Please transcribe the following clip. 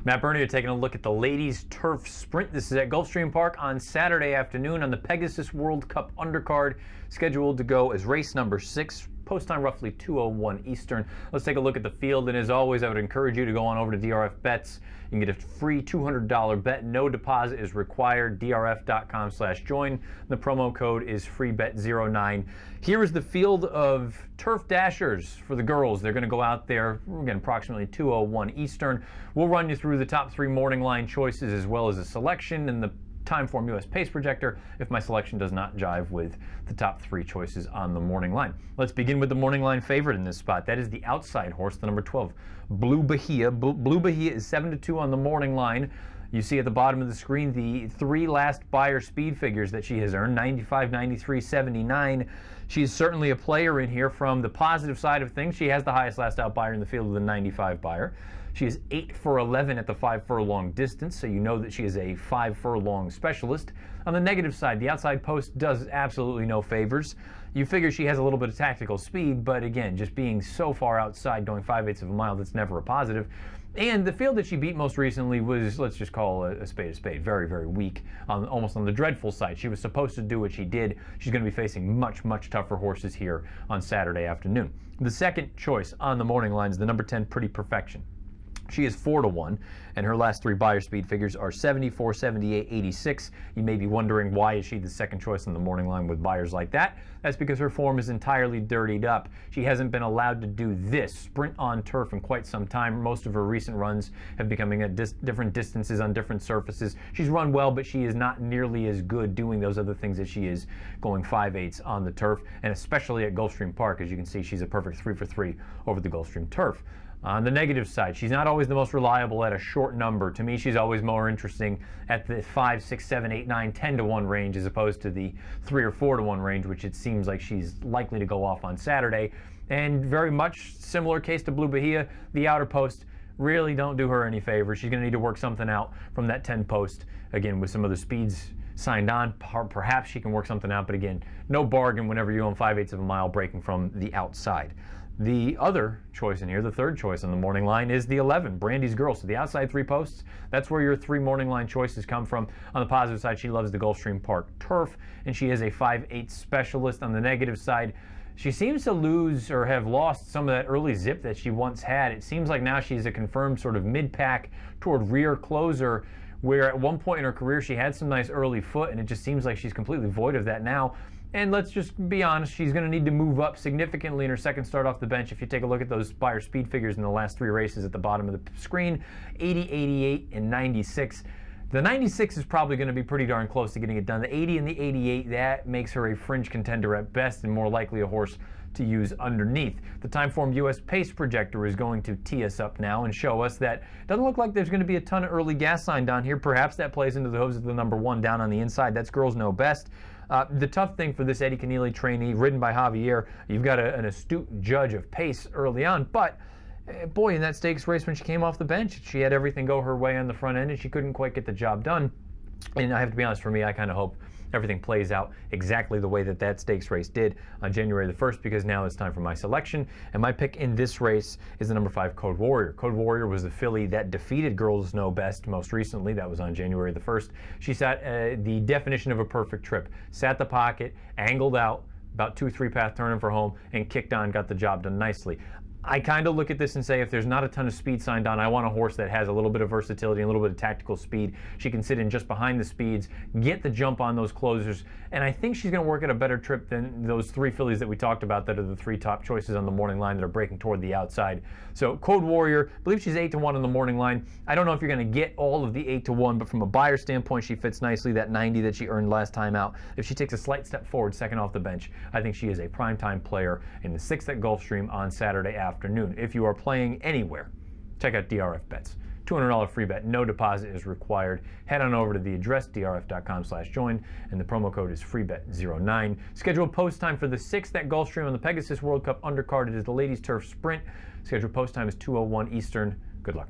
Matt Bernier taking a look at the ladies turf sprint. This is at Gulfstream Park on Saturday afternoon on the Pegasus World Cup undercard, scheduled to go as race number 6. Post time roughly 2:01 Eastern. Let's take a look at the field, and as always, I would encourage you to go on over to DRF Bets. You can get a free $200 bet. No deposit is required. DRF.com/join. The promo code is FREEBET09. Here is the field of turf dashers for the girls. They're going to go out there again approximately 2:01 Eastern. We'll run you through the top 3 morning line choices as well as a selection and the Timeform US pace projector if my selection does not jive with the top 3 choices on the morning line. Let's begin with the morning line favorite in this spot. That is the outside horse, the number 12, Blue Bahia. Blue Bahia is 7-2 on the morning line. You see at the bottom of the screen the 3 last Beyer speed figures that she has earned, 95, 93, 79. She's certainly a player in here. From the positive side of things, she has the highest last out Beyer in the field of the 95 Beyer. She is 8 for 11 at the 5 furlong distance, so you know that she is a 5 furlong specialist. On the negative side, the outside post does absolutely no favors. You figure she has a little bit of tactical speed, but again, just being so far outside, going 5/8 of a mile, that's never a positive. And the field that she beat most recently was, let's just call a spade, very, very weak, almost on the dreadful side. She was supposed to do what she did. She's going to be facing much, much tougher horses here on Saturday afternoon. The second choice on the morning line is the number 10, Pretty Perfection. She is 4-1, and her last 3 Beyer speed figures are 74, 78, 86. You may be wondering, why is she the second choice on the morning line with Beyers like that? That's because her form is entirely dirtied up. She hasn't been allowed to do this sprint on turf in quite some time. Most of her recent runs have becoming at different distances on different surfaces. She's run well, but she is not nearly as good doing those other things as she is going 5/8 on the turf, and especially at Gulfstream Park. As you can see, she's a perfect 3 for 3 over the Gulfstream turf. On the negative side, she's not always the most reliable at a short number. To me, she's always more interesting at the 5, 6, 7, 8, 9, 10-1 range as opposed to the 3 or 4-1 range, which it seems like she's likely to go off on Saturday. And very much similar case to Blue Bahia, the outer post really don't do her any favors. She's going to need to work something out from that 10 post, again, with some of the speeds signed on. Perhaps she can work something out, but again, no bargain whenever you're on 5/8 of a mile breaking from the outside. The other choice in here, the third choice on the morning line, is the 11, Brandy's Girl. So the outside 3 posts, that's where your 3 morning line choices come from. On the positive side, she loves the Gulfstream Park turf, and she is a 5/8 specialist. On the negative side, she seems to lose or have lost some of that early zip that she once had. It seems like now she's a confirmed sort of mid-pack toward rear closer, where at one point in her career she had some nice early foot, and it just seems like she's completely void of that now. And let's just be honest, she's going to need to move up significantly in her second start off the bench. If you take a look at those Beyer speed figures in the last 3 races at the bottom of the screen, 80, 88, and 96. The 96 is probably going to be pretty darn close to getting it done. The 80 and the 88, that makes her a fringe contender at best and more likely a horse to use underneath. The Timeform US pace projector is going to tee us up now and show us that it doesn't look like there's going to be a ton of early gas sign down here. Perhaps that plays into the hooves of the number 1 down on the inside. That's Girls Know Best. The tough thing for this Eddie Keneally trainee, ridden by Javier, you've got an astute judge of pace early on, but boy, in that stakes race when she came off the bench, she had everything go her way on the front end and she couldn't quite get the job done. And I have to be honest, for me, I kind of hope everything plays out exactly the way that stakes race did on January the 1st, because now it's time for my selection. And my pick in this race is the number 5, Code Warrior. Code Warrior was the filly that defeated Girls Know Best most recently. That was on January the 1st. She sat the definition of a perfect trip. Sat the pocket, angled out, about 2-3 path turning for home, and kicked on, got the job done nicely. I kind of look at this and say, if there's not a ton of speed signed on, I want a horse that has a little bit of versatility, a little bit of tactical speed. She can sit in just behind the speeds, get the jump on those closers, and I think she's going to work at a better trip than those 3 fillies that we talked about that are the 3 top choices on the morning line that are breaking toward the outside. So Code Warrior, I believe she's 8-1 on the morning line. I don't know if you're going to get all of the 8-1, but from a Beyer standpoint, she fits nicely. That 90 that she earned last time out, if she takes a slight step forward, second off the bench, I think she is a primetime player in the 6th at Gulfstream on Saturday afternoon. If you are playing anywhere, check out DRF Bets. $200 free bet, no deposit is required. Head on over to the address, drf.com/join, and the promo code is FREEBET09. Scheduled post time for the 6th at Gulfstream on the Pegasus World Cup undercard. It is the ladies turf sprint. Scheduled post time is 2:01 Eastern. Good luck.